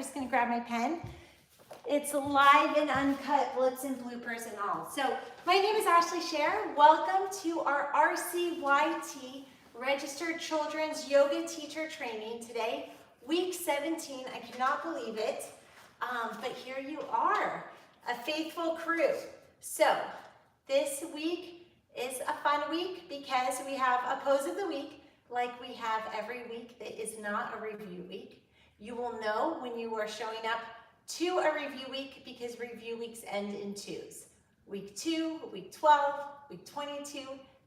just gonna grab my pen. It's live and uncut, blitz and bloopers and all. So my name is Ashley Scher. Welcome to our RCYT Registered Children's Yoga Teacher Training. Today, week 17, I cannot believe it, but here you are, a faithful crew. So this week is a fun week because we have a pose of the week like we have every week that is not a review week. You will know when you are showing up to a review week because review weeks end in twos. Week 2, week 12, week 22,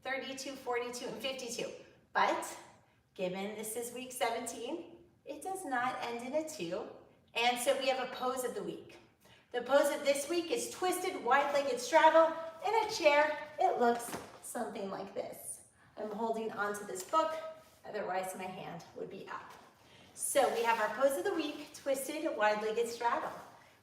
32, 42, and 52. But given this is week 17, it does not end in a 2. And so we have a pose of the week. The pose of this week is twisted wide-legged straddle in a chair. It looks something like this. I'm holding onto this book, otherwise my hand would be up. So we have our pose of the week, twisted wide-legged straddle.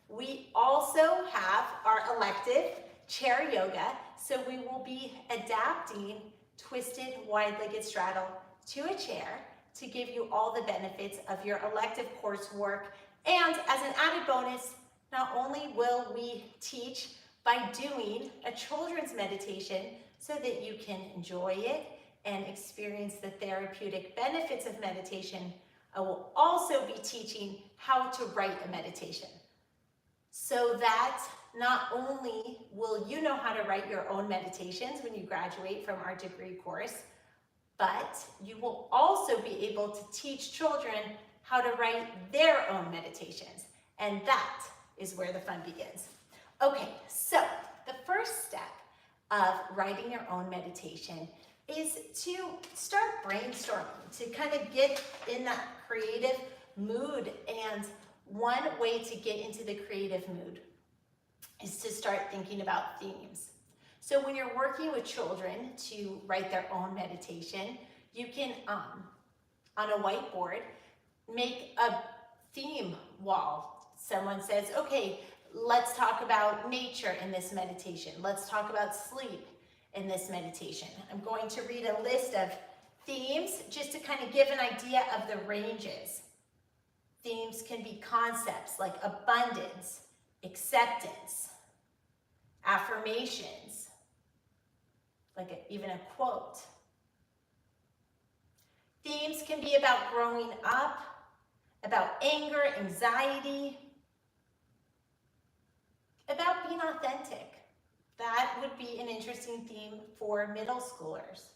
We also have our elective chair yoga, so we will be adapting twisted wide-legged straddle to a chair to give you all the benefits of your elective coursework. And as an added bonus, not only will we teach by doing a children's meditation so that you can enjoy it and experience the therapeutic benefits of meditation, I will also be teaching how to write a meditation so that not only will you know how to write your own meditations when you graduate from our degree course, but you will also be able to teach children how to write their own meditations. And that is where the fun begins. Okay, so the first step of writing your own meditation is to start brainstorming, to kind of get in that creative mood. And one way to get into the creative mood is to start thinking about themes. So when you're working with children to write their own meditation, you can, on a whiteboard, make a theme wall. Someone says, okay, let's talk about nature in this meditation. Let's talk about sleep in this meditation. I'm going to read a list of themes just to kind of give an idea of the ranges. Themes can be concepts like abundance, acceptance, affirmations, like even a quote. Themes can be about growing up, about anger, anxiety, about being authentic. That would be an interesting theme for middle schoolers.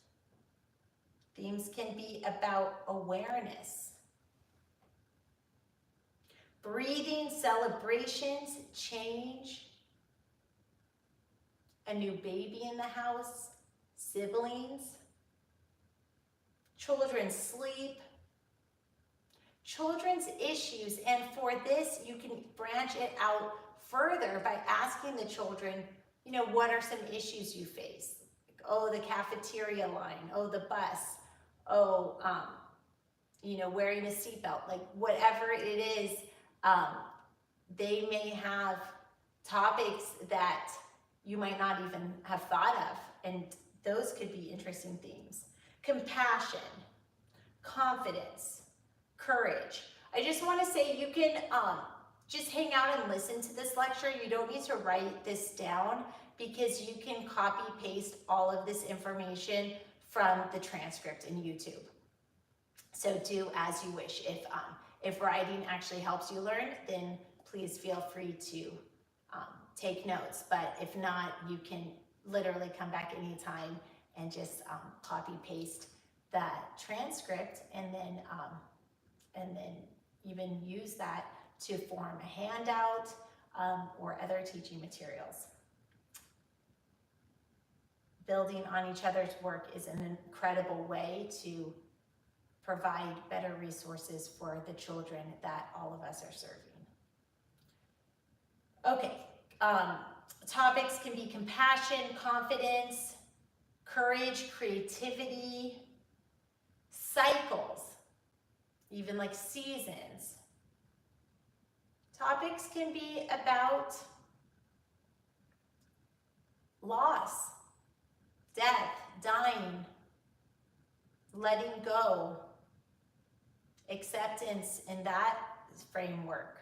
Themes can be about awareness, breathing, celebrations, change, a new baby in the house, siblings, children's sleep, children's issues. And for this, you can branch it out further by asking the children, you know, what are some issues you face? Like, oh, the cafeteria line, oh, the bus, oh, you know, wearing a seatbelt, like whatever it is, they may have topics that you might not even have thought of, and those could be interesting themes. Compassion, confidence, courage. I just want to say you can just hang out and listen to this lecture. You don't need to write this down because you can copy paste all of this information from the transcript in YouTube. So do as you wish. If writing actually helps you learn, then please feel free to take notes. But if not, you can literally come back anytime and just copy paste that transcript and then even use that to form a handout or other teaching materials. Building on each other's work is an incredible way to provide better resources for the children that all of us are serving. Okay, topics can be compassion, confidence, courage, creativity, cycles, even like seasons. Topics can be about loss, death, dying, letting go, acceptance in that framework,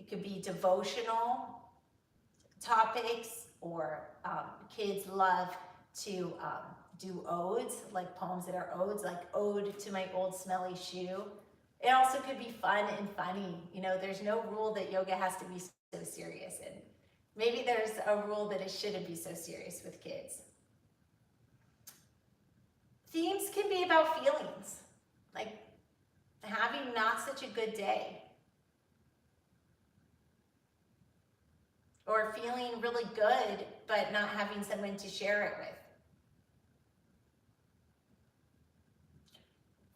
It could be devotional topics, or kids love to do odes, like poems that are odes, like Ode to My Old Smelly Shoe. It also could be fun and funny. You know, there's no rule that yoga has to be so serious, and maybe there's a rule that it shouldn't be so serious with kids. Themes can be about feelings, like having not such a good day, or feeling really good but not having someone to share it with.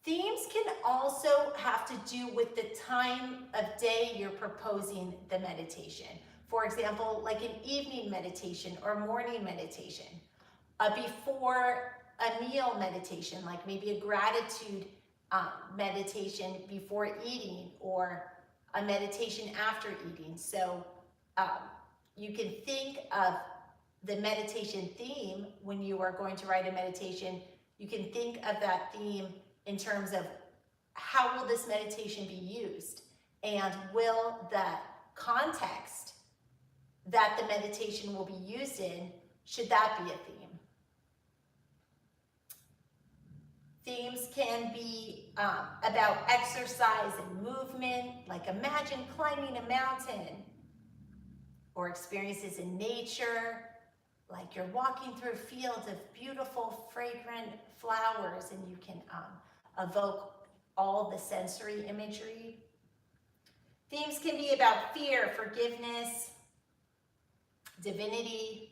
Themes can also have to do with the time of day you're proposing the meditation. For example, like an evening meditation or morning meditation, before a meal meditation, like maybe a gratitude meditation before eating, or a meditation after eating. So you can think of the meditation theme when you are going to write a meditation. You can think of that theme in terms of how will this meditation be used, and will the context that the meditation will be used in, should that be a theme? Themes can be about exercise and movement, like imagine climbing a mountain, or experiences in nature, like you're walking through a field of beautiful, fragrant flowers, and you can evoke all the sensory imagery. Themes can be about fear, forgiveness, divinity,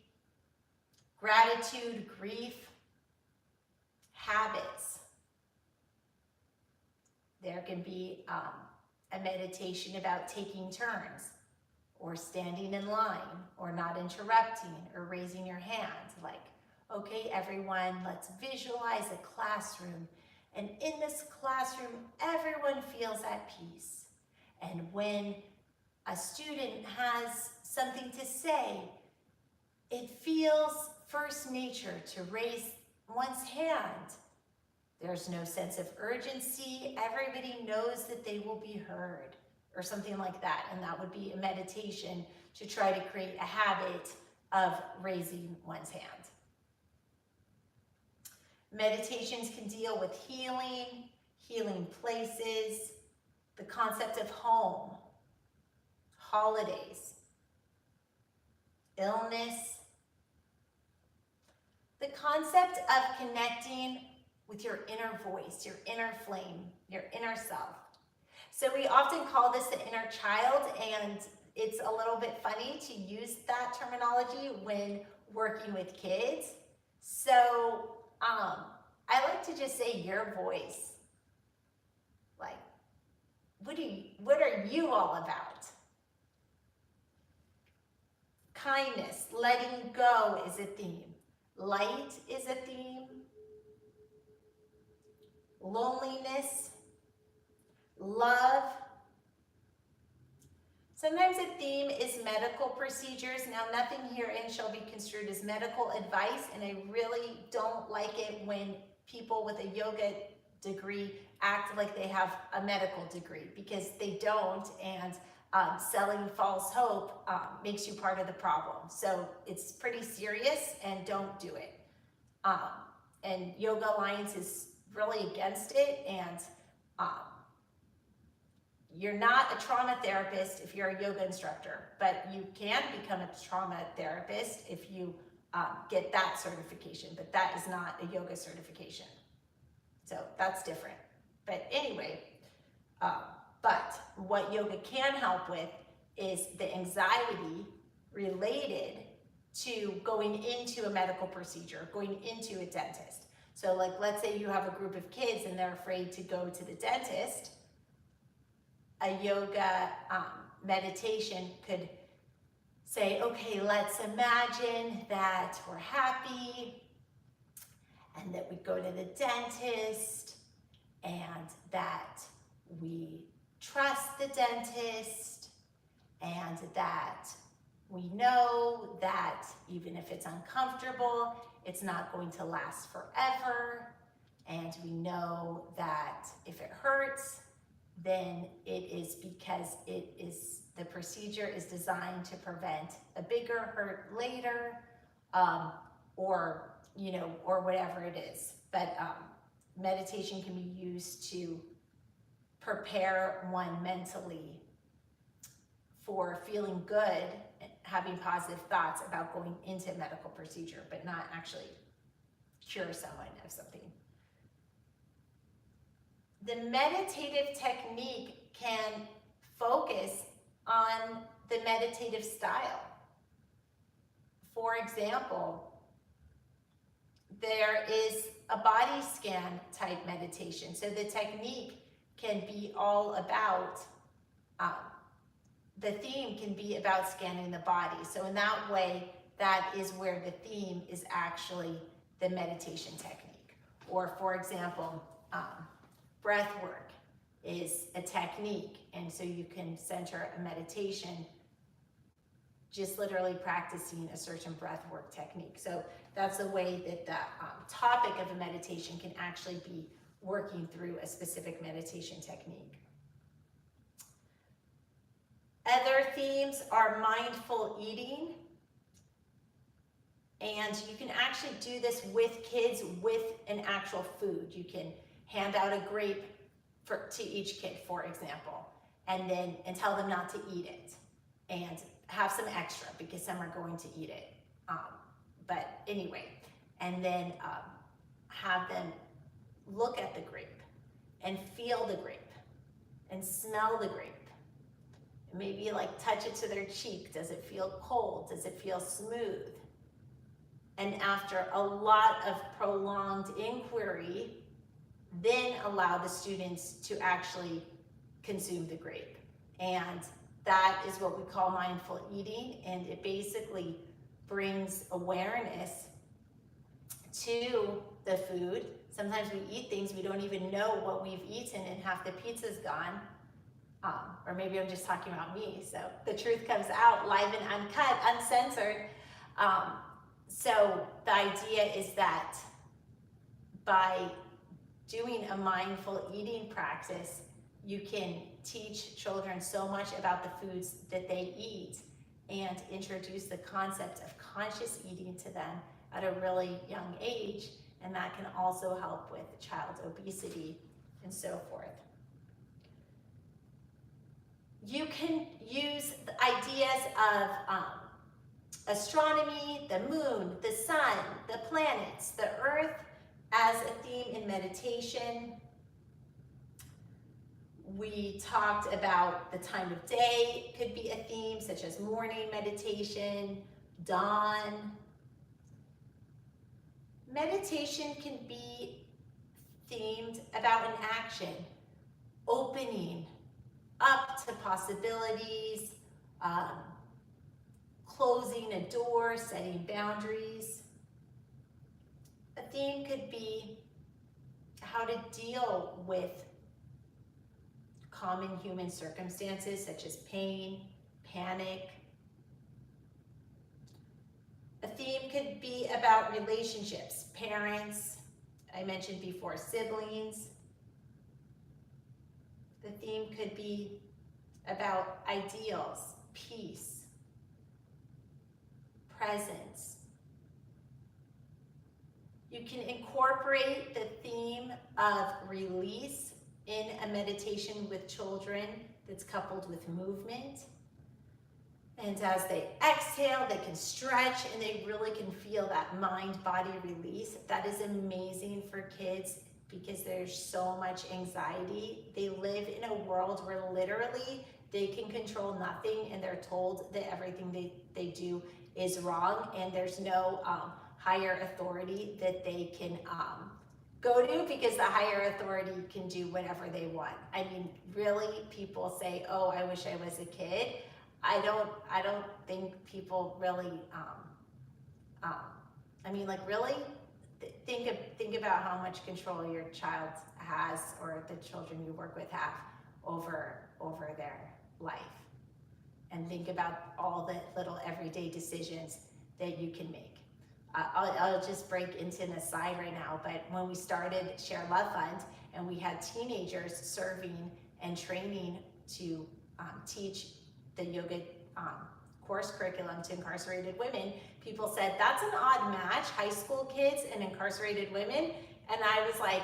gratitude, grief, habits. There can be a meditation about taking turns, or standing in line, or not interrupting, or raising your hand. Like, okay, everyone, let's visualize a classroom. And in this classroom, everyone feels at peace. And when a student has something to say, it feels first nature to raise one's hand. There's no sense of urgency. Everybody knows that they will be heard, or something like that. And that would be a meditation to try to create a habit of raising one's hand. Meditations can deal with healing, healing places, the concept of home, holidays, illness, the concept of connecting with your inner voice, your inner flame, your inner self. So we often call this the inner child, and it's a little bit funny to use that terminology when working with kids. So I like to just say your voice. Like, what are you all about? Kindness, letting go is a theme. Light is a theme. Loneliness, love. Sometimes a theme is medical procedures. Now, nothing herein shall be construed as medical advice, and I really don't like it when people with a yoga degree act like they have a medical degree, because they don't, and selling false hope makes you part of the problem. So it's pretty serious, and don't do it. And Yoga Alliance is really against it, and you're not a trauma therapist if you're a yoga instructor, but you can become a trauma therapist if you get that certification, but that is not a yoga certification. So that's different. But anyway, but what yoga can help with is the anxiety related to going into a medical procedure, going into a dentist. So like, let's say you have a group of kids and they're afraid to go to the dentist. A yoga meditation could say, okay, let's imagine that we're happy and that we go to the dentist and that we trust the dentist and that we know that even if it's uncomfortable, it's not going to last forever. And we know that if it hurts, then it is because it is The procedure is designed to prevent a bigger hurt later, or whatever it is. But meditation can be used to prepare one mentally for feeling good, having positive thoughts about going into a medical procedure, but not actually cure someone of something. The meditative technique can focus on the meditative style. For example, there is a body scan type meditation. So the technique can be all about, the theme can be about scanning the body. So in that way, that is where the theme is actually the meditation technique. Or for example, breath work is a technique, and so you can center a meditation just literally practicing a certain breath work technique. So that's a way that the topic of a meditation can actually be working through a specific meditation technique. Other themes are mindful eating, and you can actually do this with kids with an actual food. You can hand out a grape to each kid, for example, and tell them not to eat it, and have some extra because some are going to eat it. But anyway, and then have them look at the grape and feel the grape and smell the grape. Maybe like touch it to their cheek. Does it feel cold? Does it feel smooth? And after a lot of prolonged inquiry, then allow the students to actually consume the grape. And that is what we call mindful eating, and it basically brings awareness to the food. Sometimes we eat things we don't even know what we've eaten, and half the pizza's gone. Or maybe I'm just talking about me, so the truth comes out live and uncut, uncensored. So the idea is that by doing a mindful eating practice, you can teach children so much about the foods that they eat and introduce the concept of conscious eating to them at a really young age, and that can also help with child obesity and so forth. You can use the ideas of astronomy, the moon, the sun, the planets, the earth as a theme in meditation. We talked about the time of day could be a theme, such as morning meditation, dawn. Meditation can be themed about an action, opening up to possibilities, closing a door, setting boundaries. A theme could be how to deal with common human circumstances such as pain, panic. A theme could be about relationships, parents, I mentioned before, siblings. The theme could be about ideals, peace, presence. You can incorporate the theme of release in a meditation with children that's coupled with movement. And as they exhale, they can stretch and they really can feel that mind-body release. That is amazing for kids because there's so much anxiety. They live in a world where literally they can control nothing and they're told that everything they do is wrong, and there's no higher authority that they can go to because the higher authority can do whatever they want. I mean, really, people say, oh, I wish I was a kid. I don't think people really, I mean, like, really think about how much control your child has, or the children you work with have over their life. And think about all the little everyday decisions that you can make. I'll just break into an aside right now, but when we started ShareLove.Fund and we had teenagers serving and training to teach the yoga course curriculum to incarcerated women, people said, that's an odd match, high school kids and incarcerated women. And I was like,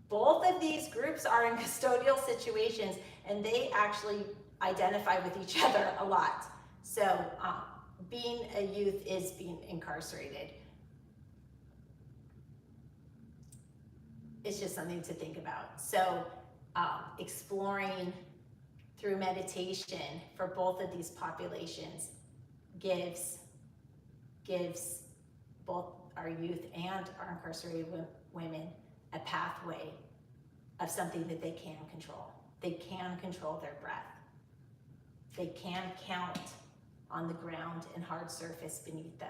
both of these groups are in custodial situations and they actually identify with each other a lot. So being a youth is being incarcerated. It's just something to think about. So exploring through meditation for both of these populations gives both our youth and our incarcerated women a pathway of something that they can control. They can control their breath. They can count on the ground and hard surface beneath them.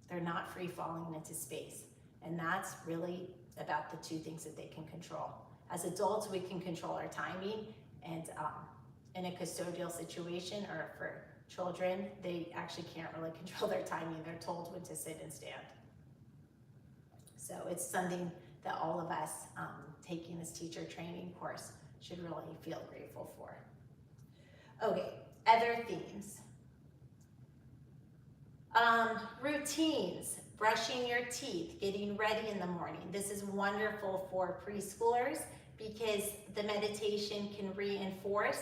They're not free falling into space. And that's really about the two things that they can control. As adults, we can control our timing, and in a custodial situation or for children, they actually can't really control their timing. They're told when to sit and stand. So it's something that all of us taking this teacher training course should really feel grateful for. Okay, other themes. Routines, brushing your teeth, getting ready in the morning. This is wonderful for preschoolers because the meditation can reinforce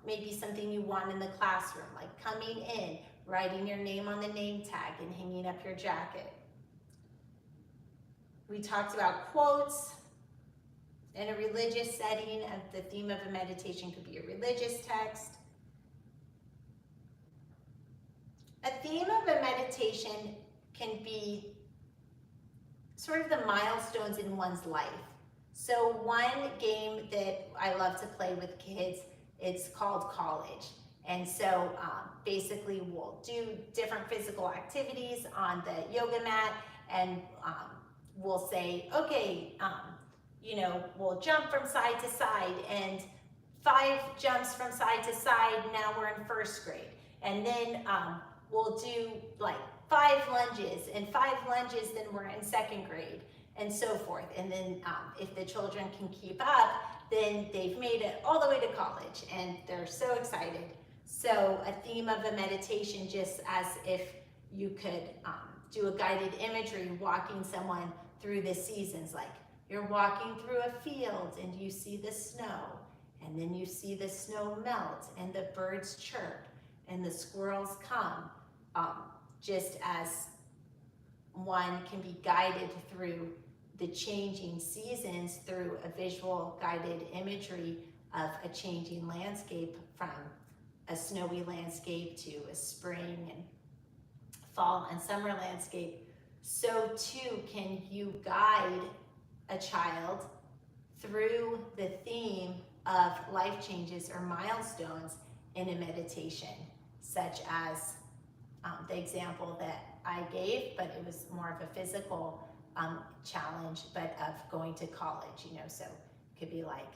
maybe something you want in the classroom, like coming in, writing your name on the name tag and hanging up your jacket. We talked about quotes. In a religious setting, the theme of a meditation could be a religious text. A theme of a meditation can be sort of the milestones in one's life. So one game that I love to play with kids, it's called college. And so basically we'll do different physical activities on the yoga mat, and we'll say, okay, we'll jump from side to side, and 5 jumps from side to side, now we're in first grade. And then we'll do like 5 lunges, and 5 lunges, then we're in second grade, and so forth. And then if the children can keep up, then they've made it all the way to college, and they're so excited. So a theme of a meditation, just as if you could do a guided imagery, walking someone through the seasons, like you're walking through a field and you see the snow, and then you see the snow melt and the birds chirp and the squirrels come, just as one can be guided through the changing seasons through a visual guided imagery of a changing landscape, from a snowy landscape to a spring and fall and summer landscape. So too can you guide a child through the theme of life changes or milestones in a meditation, such as the example that I gave, but it was more of a physical challenge, but of going to college, so it could be like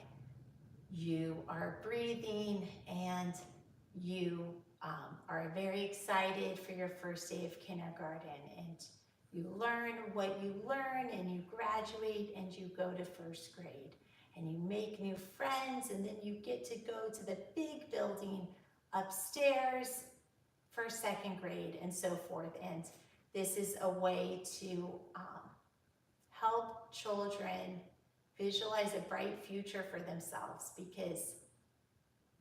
you are breathing and you are very excited for your first day of kindergarten, and you learn what you learn, and you graduate and you go to first grade, and you make new friends, and then you get to go to the big building upstairs for second grade, and so forth. And this is a way to help children visualize a bright future for themselves, because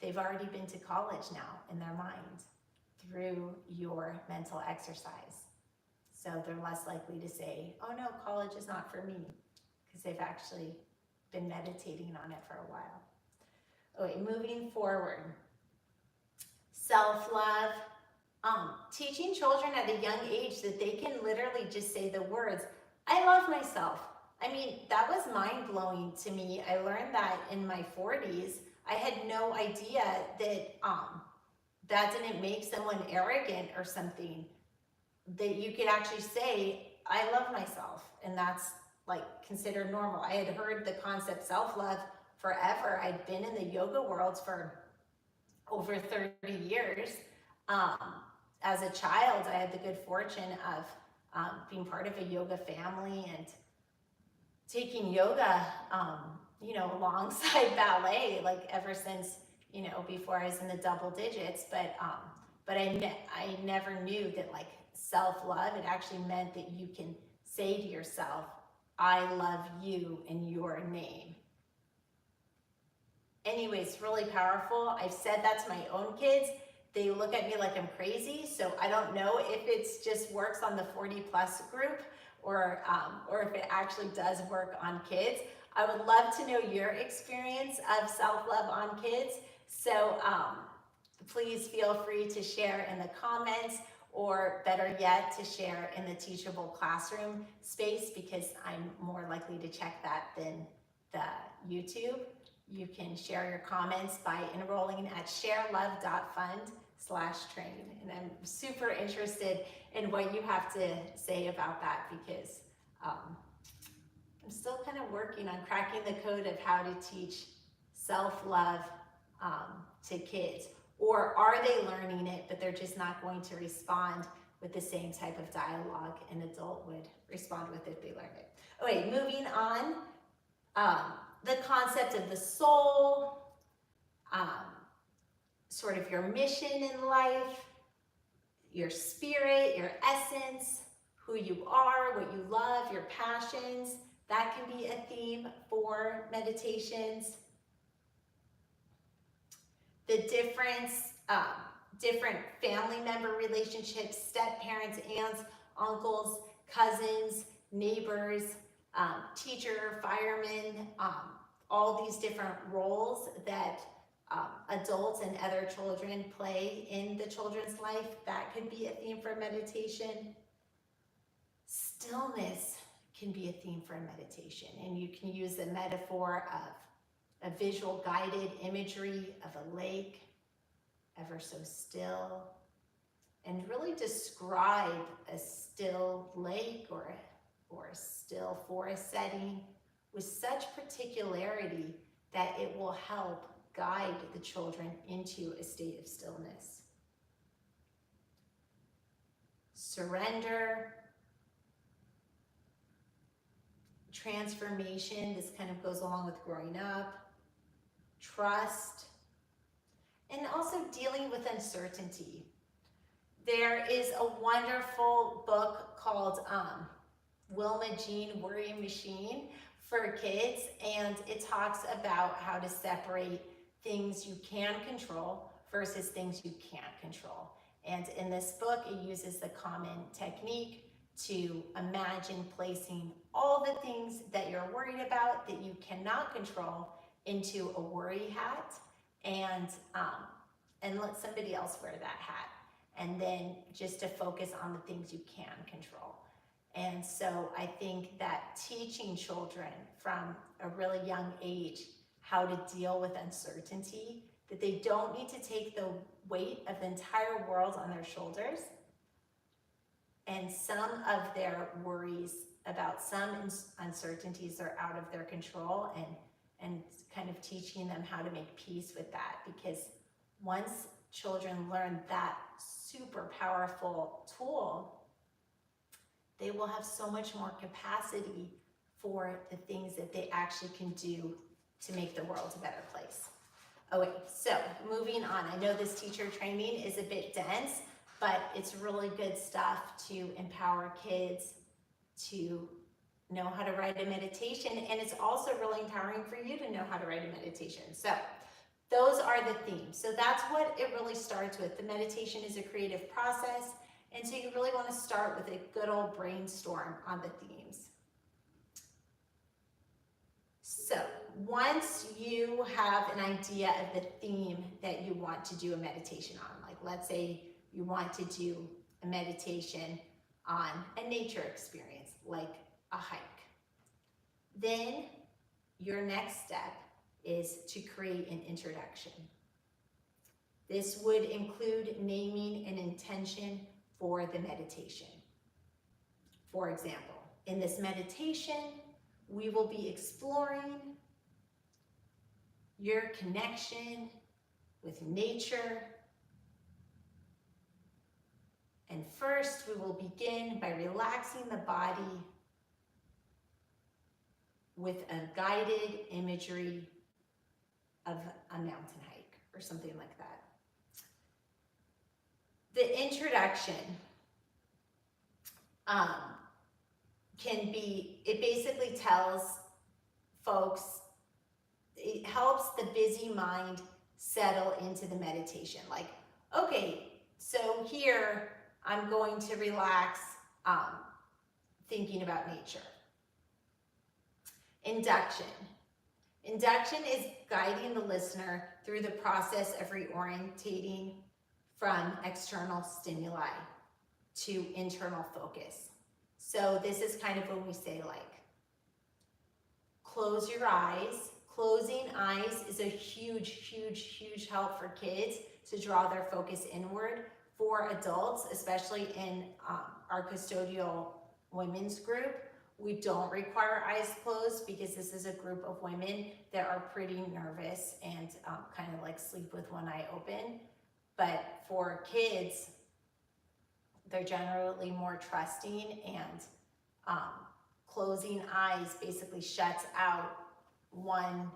they've already been to college now in their mind through your mental exercise. So they're less likely to say, oh no, college is not for me, because they've actually been meditating on it for a while. Okay, moving forward. Self-love. Teaching children at a young age that they can literally just say the words, I love myself. I mean, that was mind-blowing to me. I learned that in my 40s. I had no idea that that didn't make someone arrogant or something, that you could actually say, I love myself, and that's like considered normal. I had heard the concept self-love forever. I'd been in the yoga world for over 30 years. As a child, I had the good fortune of being part of a yoga family and taking yoga, alongside ballet, like ever since, before I was in the double digits, but I never knew that like self-love, it actually meant that you can say to yourself, I love you in your name. Anyways, really powerful. I've said that to my own kids. They look at me like I'm crazy, so I don't know if it's just works on the 40 plus group or if it actually does work on kids. I would love to know your experience of self-love on kids. So please feel free to share in the comments, or better yet, to share in the teachable classroom space, because I'm more likely to check that than the YouTube. You can share your comments by enrolling at ShareLove.Fund/train. And I'm super interested in what you have to say about that, because I'm still kind of working on cracking the code of how to teach self-love to kids. Or are they learning it, but they're just not going to respond with the same type of dialogue an adult would respond with if they learned it. Okay, moving on. The concept of the soul, sort of your mission in life, your spirit, your essence, who you are, what you love, your passions. That can be a theme for meditations. The different family member relationships, step parents, aunts, uncles, cousins, neighbors, teacher, fireman, all these different roles that adults and other children play in the children's life. That could be a theme for meditation. Stillness can be a theme for meditation, and you can use the metaphor of a visual guided imagery of a lake, ever so still, and really describe a still lake or a still forest setting with such particularity that it will help guide the children into a state of stillness. Surrender, transformation, this kind of goes along with growing up, trust, and also dealing with uncertainty. There is a wonderful book called Wilma Jean Worry Machine for kids, and it talks about how to separate things you can control versus things you can't control. And in this book, it uses the common technique to imagine placing all the things that you're worried about that you cannot control into a worry hat, and let somebody else wear that hat, and then just to focus on the things you can control. And so I think that teaching children from a really young age how to deal with uncertainty, that they don't need to take the weight of the entire world on their shoulders, and some of their worries about some uncertainties are out of their control, and kind of teaching them how to make peace with that. Because once children learn that super powerful tool, they will have so much more capacity for the things that they actually can do to make the world a better place. Okay, so moving on. I know this teacher training is a bit dense, but it's really good stuff to empower kids to know how to write a meditation, and it's also really empowering for you to know how to write a meditation. So those are the themes. So that's what it really starts with. The meditation is a creative process, and so you really want to start with a good old brainstorm on the themes. So once you have an idea of the theme that you want to do a meditation on, like let's say you want to do a meditation on a nature experience, like a hike, then your next step is to create an introduction. This would include naming an intention for the meditation. For example, in this meditation, we will be exploring your connection with nature. And first, we will begin by relaxing the body with a guided imagery of a mountain hike or something like that. The introduction it basically tells folks, it helps the busy mind settle into the meditation. Like, okay, so here I'm going to relax thinking about nature. Induction. Induction is guiding the listener through the process of reorientating from external stimuli to internal focus. So this is kind of when we say like, close your eyes. Closing eyes is a huge, huge, huge help for kids to draw their focus inward. For adults, especially in our custodial women's group, we don't require eyes closed because this is a group of women that are pretty nervous and kind of like sleep with one eye open. But for kids, they're generally more trusting, and closing eyes basically shuts out one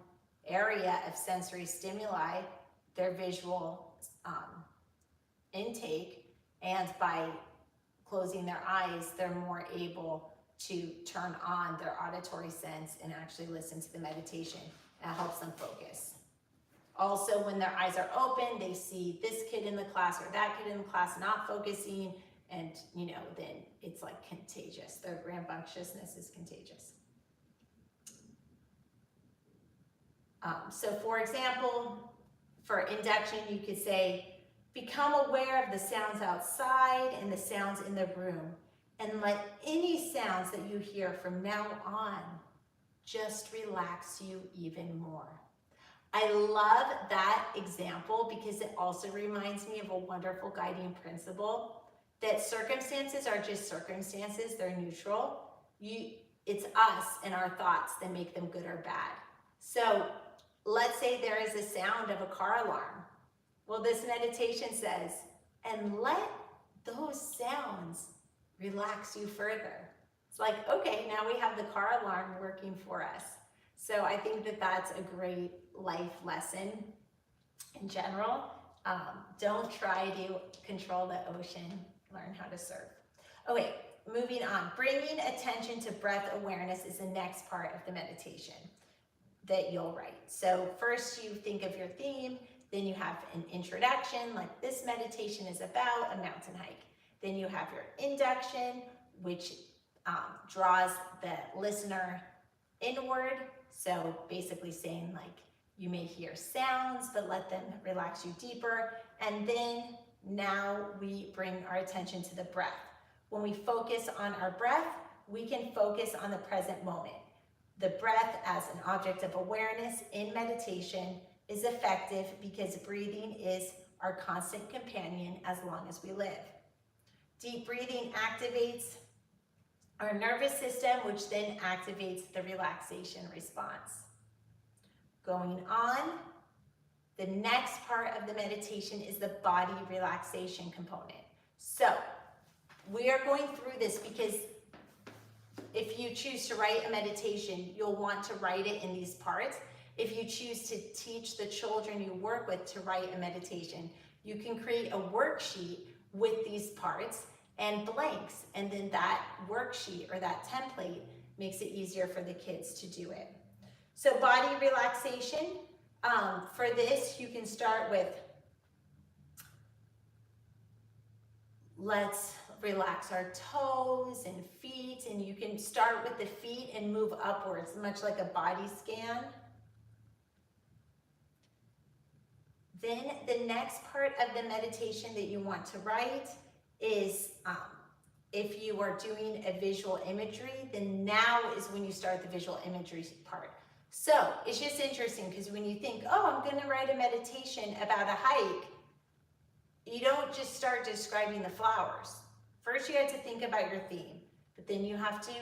area of sensory stimuli, their visual intake, and by closing their eyes, they're more able to turn on their auditory sense and actually listen to the meditation. That helps them focus. Also, when their eyes are open, they see this kid in the class or that kid in the class not focusing, and then it's like contagious. Their rambunctiousness is contagious. So for example, for induction, you could say, become aware of the sounds outside and the sounds in the room, and let any sounds that you hear from now on just relax you even more. I love that example because it also reminds me of a wonderful guiding principle that circumstances are just circumstances, they're neutral. It's us and our thoughts that make them good or bad. So let's say there is a sound of a car alarm. Well, this meditation says, and let those sounds relax you further. It's like, okay, now we have the car alarm working for us. So I think that that's a great life lesson in general. Don't try to control the ocean, learn how to surf. Okay, moving on. Bringing attention to breath awareness is the next part of the meditation that you'll write. So first you think of your theme, then you have an introduction, like this meditation is about a mountain hike. Then you have your induction, which draws the listener inward. So basically saying like, you may hear sounds, but let them relax you deeper. And then now we bring our attention to the breath. When we focus on our breath, we can focus on the present moment. The breath as an object of awareness in meditation is effective because breathing is our constant companion as long as we live. Deep breathing activates our nervous system, which then activates the relaxation response. Going on, the next part of the meditation is the body relaxation component. So we are going through this because if you choose to write a meditation, you'll want to write it in these parts. If you choose to teach the children you work with to write a meditation, you can create a worksheet with these parts and blanks, and then that worksheet or that template makes it easier for the kids to do it. So body relaxation, for this you can start with, let's relax our toes and feet, and you can start with the feet and move upwards, much like a body scan. Then the next part of the meditation that you want to write is if you are doing a visual imagery, then now is when you start the visual imagery part. So it's just interesting because when you think, oh, I'm going to write a meditation about a hike, you don't just start describing the flowers. First, you have to think about your theme, but then you have to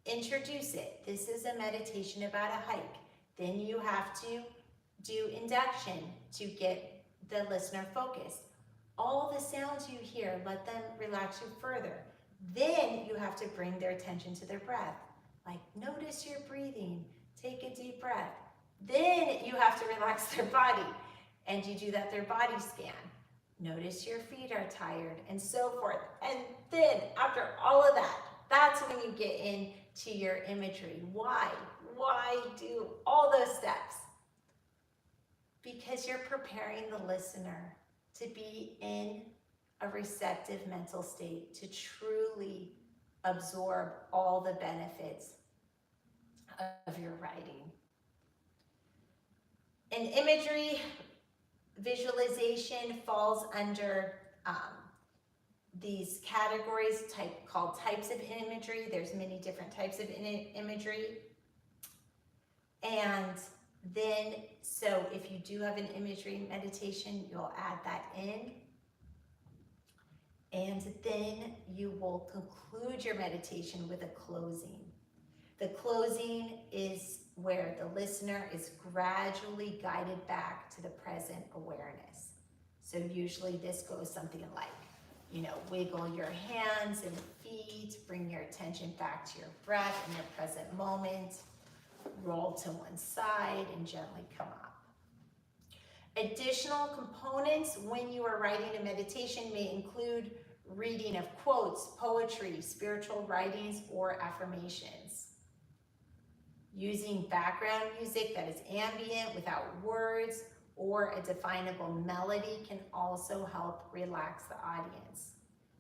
introduce it. This is a meditation about a hike. Then you have to do induction to get the listener focused. All the sounds you hear, let them relax you further. Then you have to bring their attention to their breath. Like, notice your breathing, take a deep breath. Then you have to relax their body. And you do that through body scan. Notice your feet are tired and so forth. And then after all of that, that's when you get into your imagery. Why? Why do all those steps? Because you're preparing the listener to be in a receptive mental state, to truly absorb all the benefits of your writing. And imagery visualization falls under these categories called types of imagery. There's many different types of imagery. And then, so if you do have an imagery meditation, you'll add that in. And then you will conclude your meditation with a closing. The closing is where the listener is gradually guided back to the present awareness. So usually this goes something like, wiggle your hands and feet, bring your attention back to your breath in the present moment, roll to one side and gently come up. Additional components when you are writing a meditation may include reading of quotes, poetry, spiritual writings, or affirmations. Using background music that is ambient without words or a definable melody can also help relax the audience.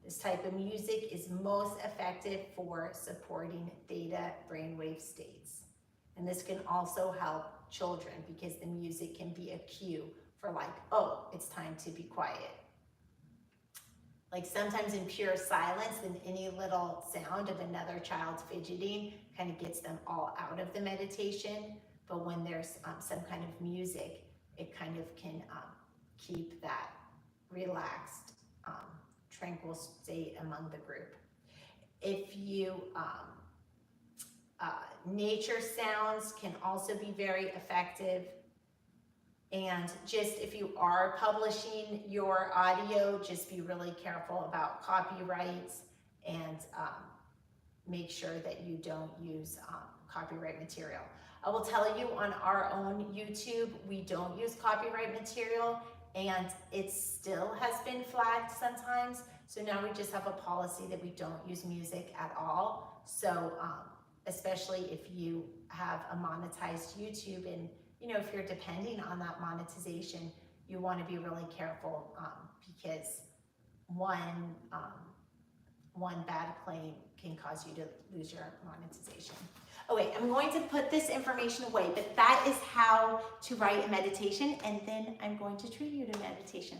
This type of music is most effective for supporting theta brainwave states. And this can also help children because the music can be a cue for like, oh, it's time to be quiet. Like sometimes in pure silence, then any little sound of another child fidgeting kind of gets them all out of the meditation. But when there's some kind of music, it kind of can keep that relaxed, tranquil state among the group. If you, nature sounds can also be very effective. And just if you are publishing your audio, just be really careful about copyrights and make sure that you don't use copyright material. I will tell you on our own YouTube, we don't use copyright material and it still has been flagged sometimes. So now we just have a policy that we don't use music at all. So especially if you have a monetized YouTube and if you're depending on that monetization, you want to be really careful because one bad claim can cause you to lose your monetization. Okay, I'm going to put this information away, but that is how to write a meditation, and then I'm going to treat you to meditation.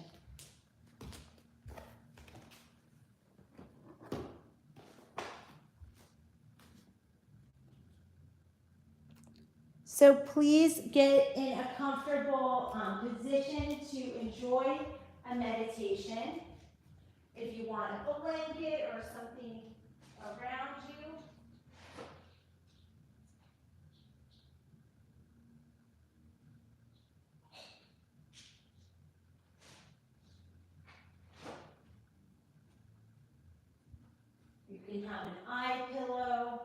So please get in a comfortable position to enjoy a meditation. If you want a blanket or something around you. You can have an eye pillow.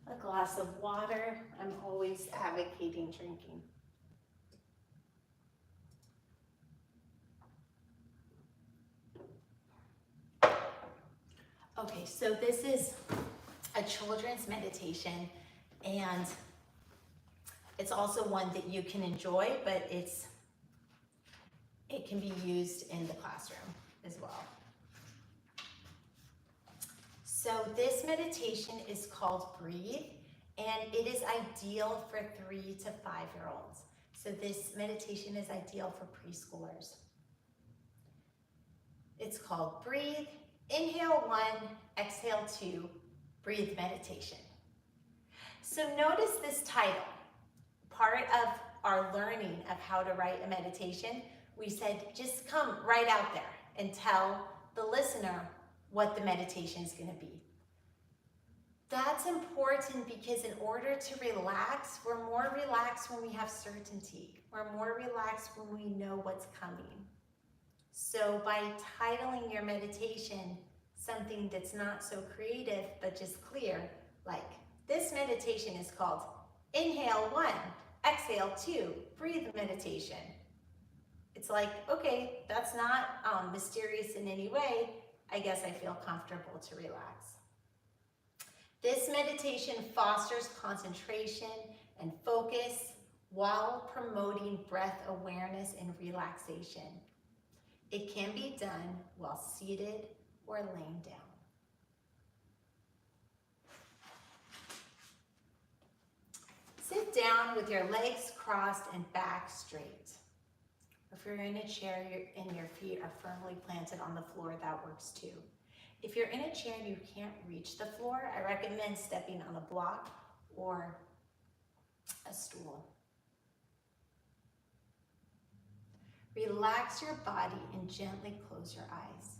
A glass of water. I'm always advocating drinking. Okay, so this is a children's meditation, and it's also one that you can enjoy, but it can be used in the classroom as well. So this meditation is called Breathe, and it is ideal for 3 to 5-year-olds. So this meditation is ideal for preschoolers. It's called Breathe. Inhale 1, exhale 2, breathe meditation. So notice this title. Part of our learning of how to write a meditation, we said just come right out there and tell the listener what the meditation is going to be. That's important because in order to relax, we're more relaxed when we have certainty. We're more relaxed when we know what's coming. So by titling your meditation something that's not so creative, but just clear, like this meditation is called Inhale 1, Exhale 2, Breathe Meditation. It's like, okay, that's not mysterious in any way. I guess I feel comfortable to relax. This meditation fosters concentration and focus while promoting breath awareness and relaxation. It can be done while seated or laying down. Sit down with your legs crossed and back straight. If you're in a chair and your feet are firmly planted on the floor, that works too. If you're in a chair and you can't reach the floor, I recommend stepping on a block or a stool. Relax your body and gently close your eyes.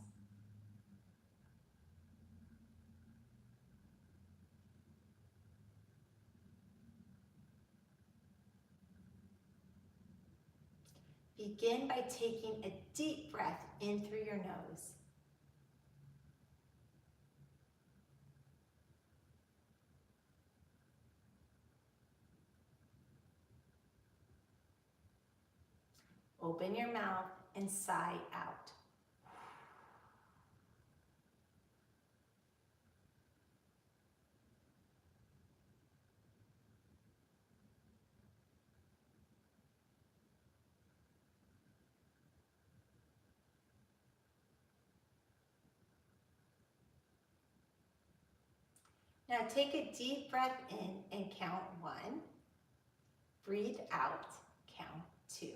Begin by taking a deep breath in through your nose. Open your mouth and sigh out. Now take a deep breath in and count 1. Breathe out, count 2.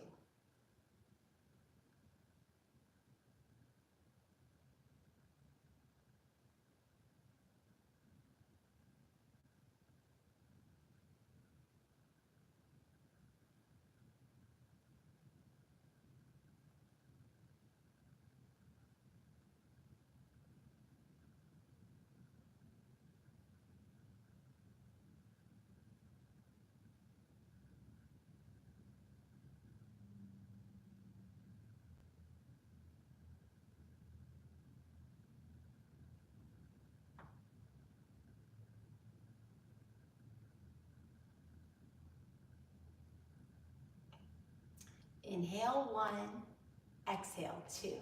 Inhale 1, exhale 2.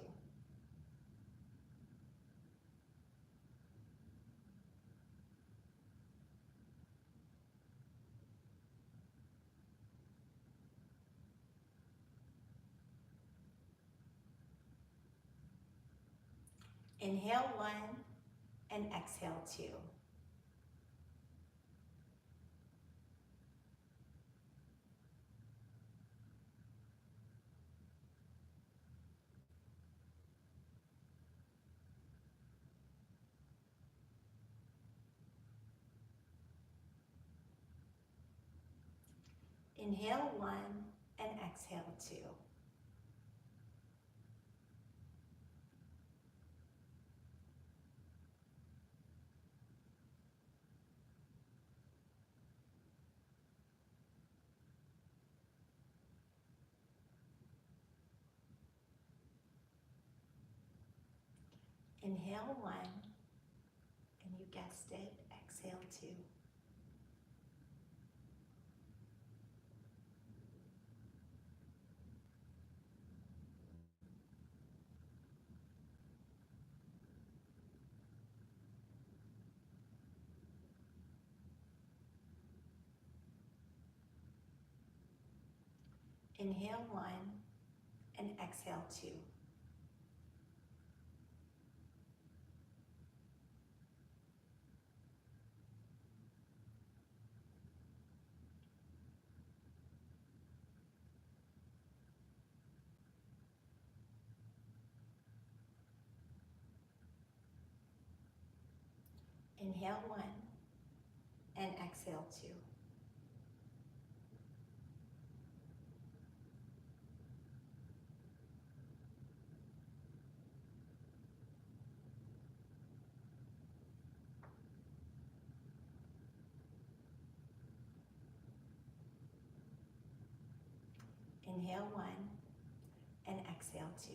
Inhale 1 and exhale 2. Inhale 1 and exhale 2. Inhale 1, and you guessed it, exhale 2. Inhale 1 and exhale 2. Inhale 1 and exhale 2. Inhale 1 and exhale 2.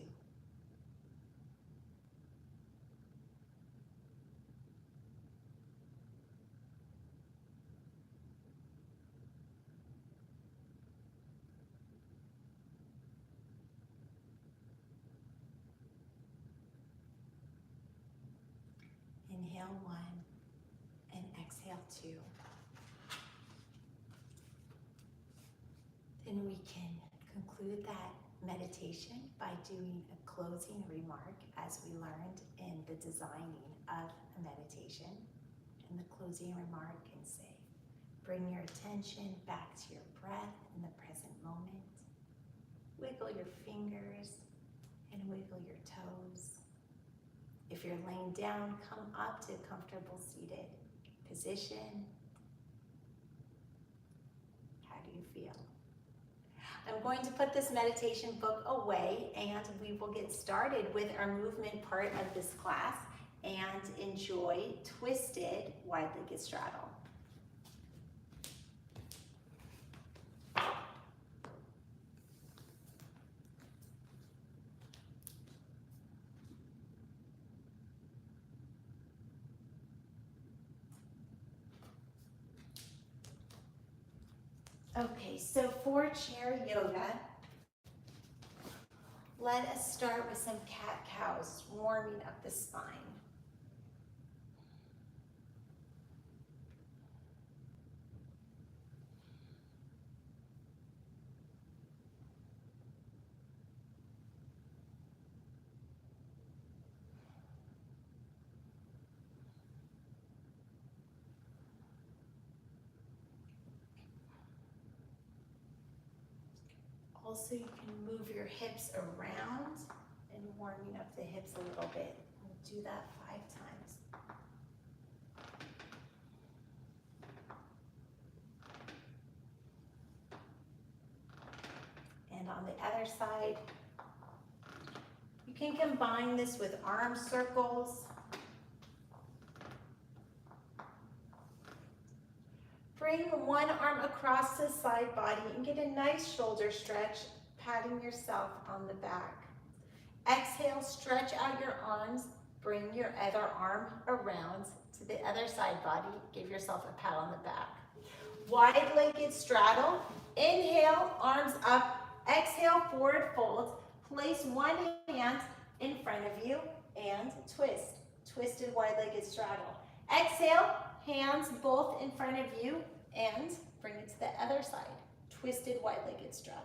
Inhale 1 and exhale 2. Then we can conclude that meditation by doing a closing remark as we learned in the designing of a meditation. And the closing remark can say, bring your attention back to your breath in the present moment. Wiggle your fingers and wiggle your toes. If you're laying down, come up to a comfortable seated position. How do you feel? I'm going to put this meditation book away and we will get started with our movement part of this class and enjoy twisted wide-legged straddle. Okay, so for chair yoga, let us start with some cat-cows, warming up the spine. Also, you can move your hips around and warming up the hips a little bit. We'll do that 5 times. And on the other side, you can combine this with arm circles. Bring one arm across the side body and get a nice shoulder stretch, patting yourself on the back. Exhale, stretch out your arms. Bring your other arm around to the other side body. Give yourself a pat on the back. Wide-legged straddle. Inhale, arms up. Exhale, forward fold. Place one hand in front of you and twist. Twisted wide-legged straddle. Exhale, hands both in front of you and bring it to the other side. Twisted wide-legged straddle.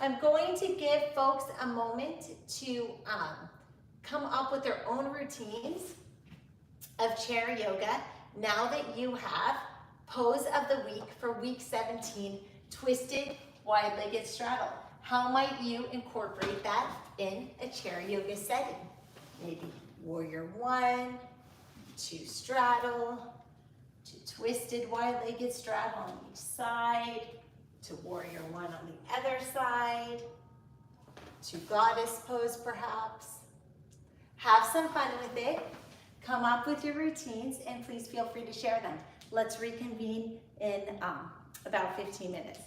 I'm going to give folks a moment to come up with their own routines of chair yoga now that you have pose of the week for week 17, twisted wide-legged straddle. How might you incorporate that in a chair yoga setting? Maybe warrior 1, to straddle, to twisted wide-legged straddle on each side, to warrior 1 on the other side, to goddess pose perhaps. Have some fun with it. Come up with your routines and please feel free to share them. Let's reconvene in about 15 minutes.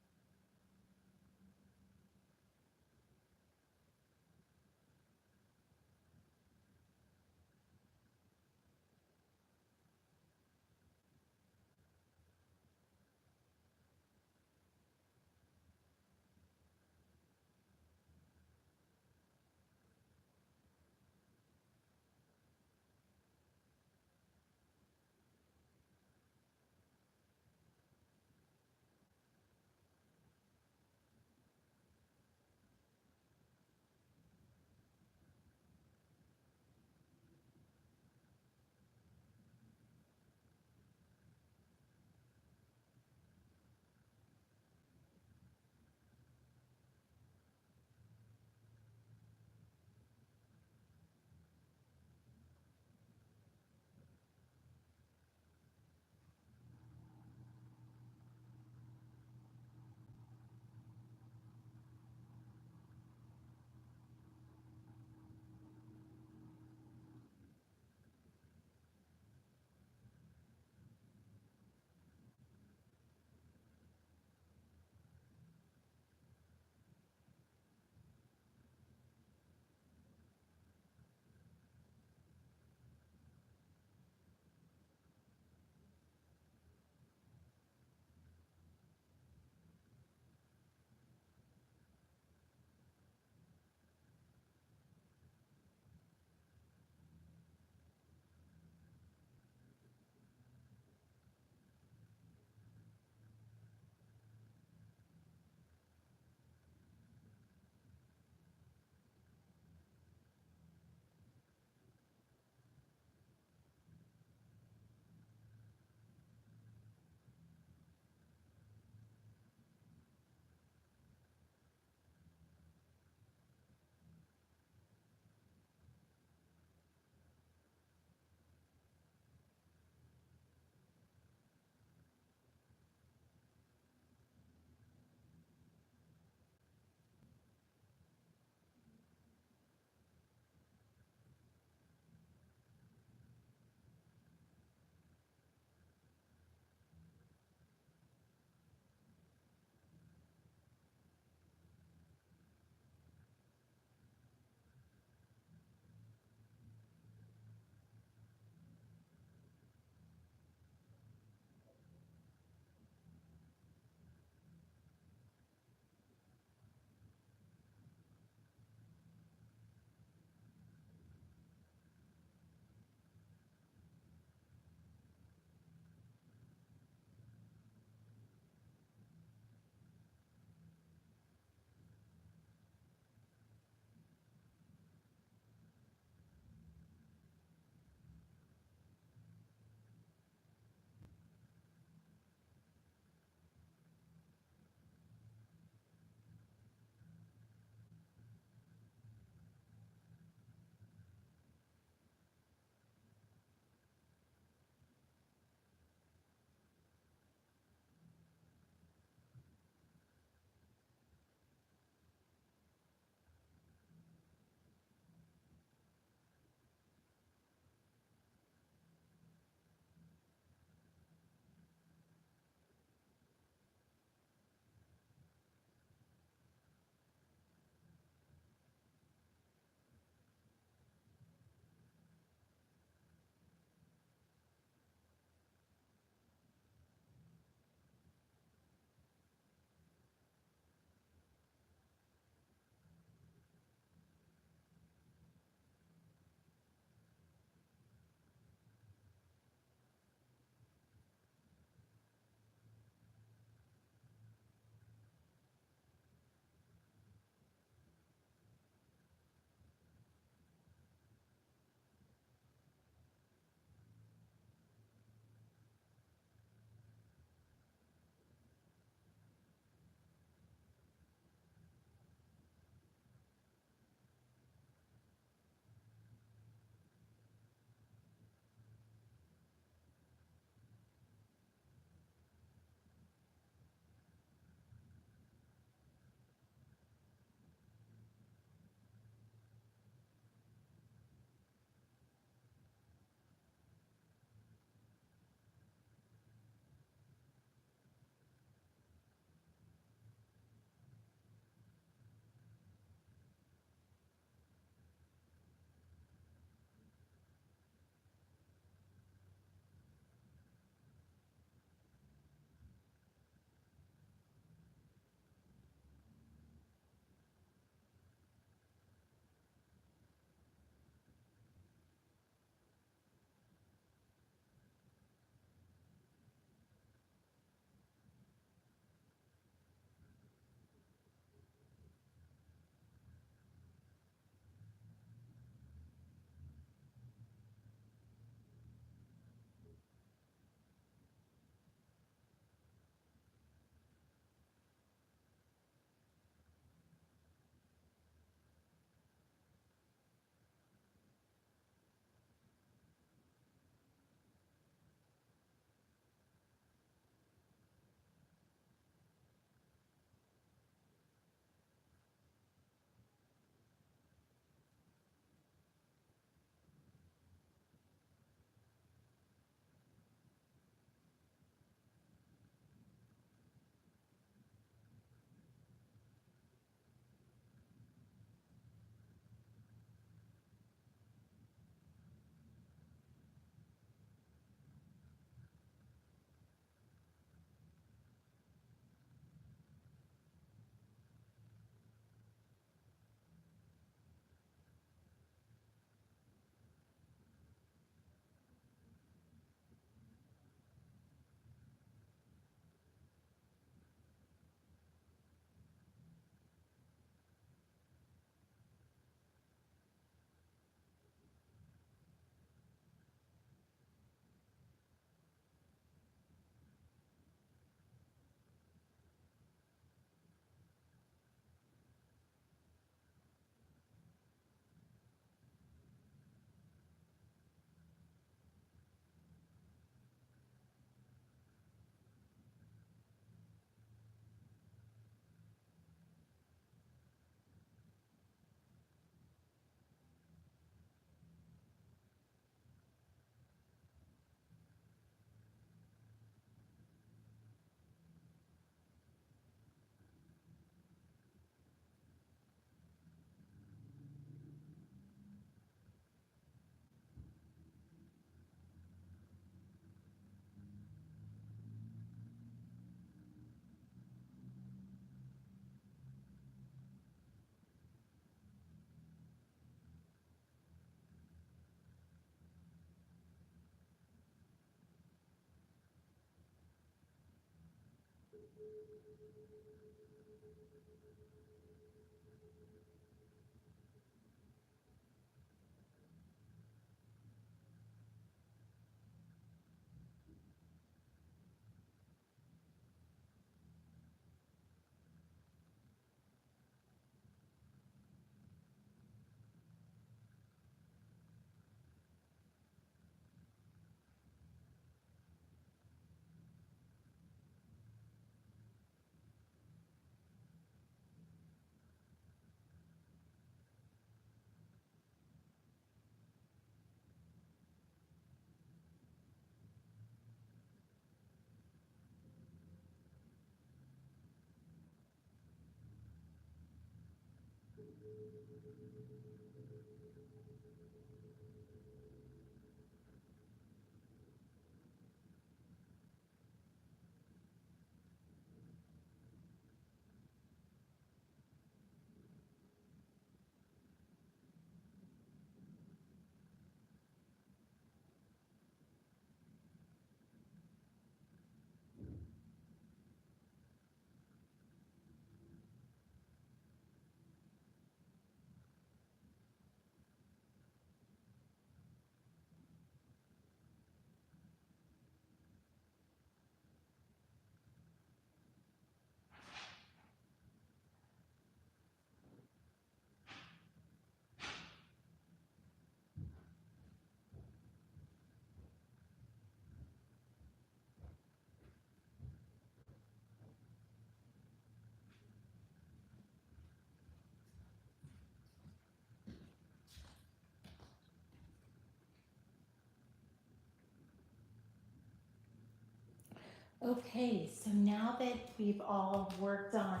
Okay, so now that we've all worked on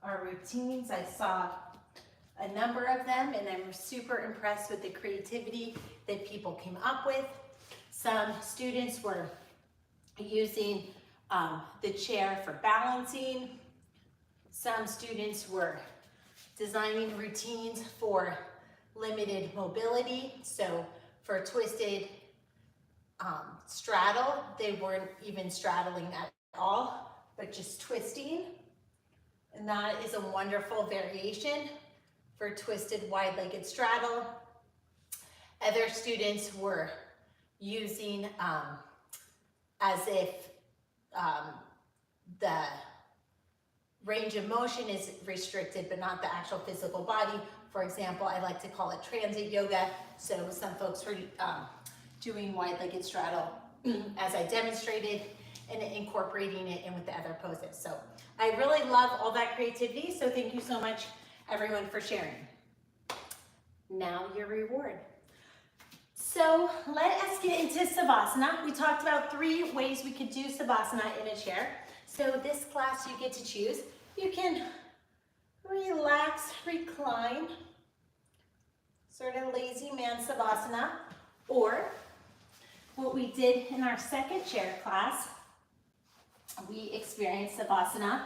our routines, I saw a number of them and I'm super impressed with the creativity that people came up with. Some students were using the chair for balancing. Some students were designing routines for limited mobility. So for twisted straddle, they weren't even straddling at all, but just twisting. And that is a wonderful variation for twisted wide-legged straddle. Other students were using as if the range of motion is restricted, but not the actual physical body. For example, I like to call it transit yoga. So some folks were doing wide-legged straddle as I demonstrated and incorporating it in with the other poses. So I really love all that creativity. So thank you so much, everyone, for sharing. Now your reward. So let us get into Savasana. We talked about 3 ways we could do Savasana in a chair. So this class you get to choose. You can relax, recline, sort of lazy man Savasana, or what we did in our second chair class, we experienced Savasana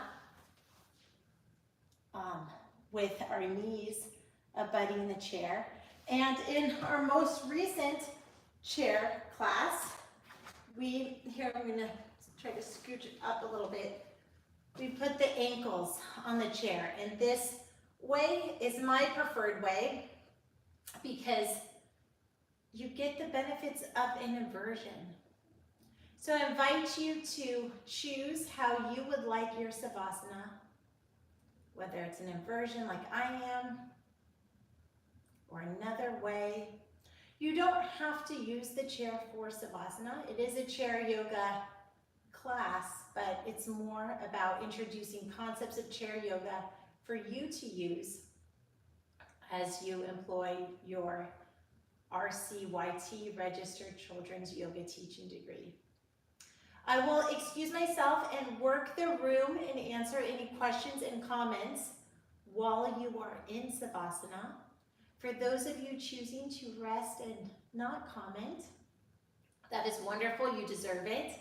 with our knees abutting the chair. And in our most recent chair class, here I'm gonna try to scooch it up a little bit. We put the ankles on the chair, and this way is my preferred way because you get the benefits of an inversion. So I invite you to choose how you would like your Savasana, whether it's an inversion like I am, or another way. You don't have to use the chair for Savasana. It is a chair yoga class, but it's more about introducing concepts of chair yoga for you to use as you employ your RCYT, Registered Children's Yoga Teaching degree. I will excuse myself and work the room and answer any questions and comments while you are in Savasana. For those of you choosing to rest and not comment, that is wonderful, you deserve it.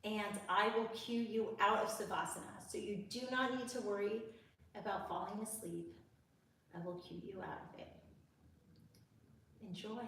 And I will cue you out of Savasana. So you do not need to worry about falling asleep. I will cue you out of it. Enjoy.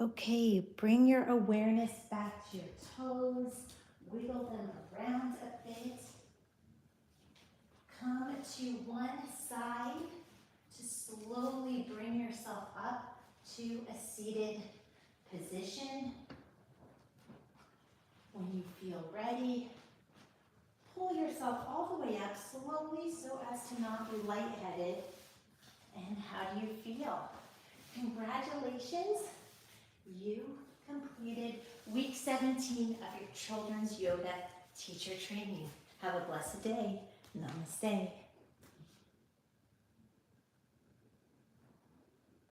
Okay, bring your awareness back to your toes. Wiggle them around a bit. Come to one side to slowly bring yourself up to a seated position. When you feel ready, pull yourself all the way up slowly so as to not be lightheaded. And how do you feel? Congratulations, you completed week 17 of your children's yoga teacher training. Have a blessed day. Namaste.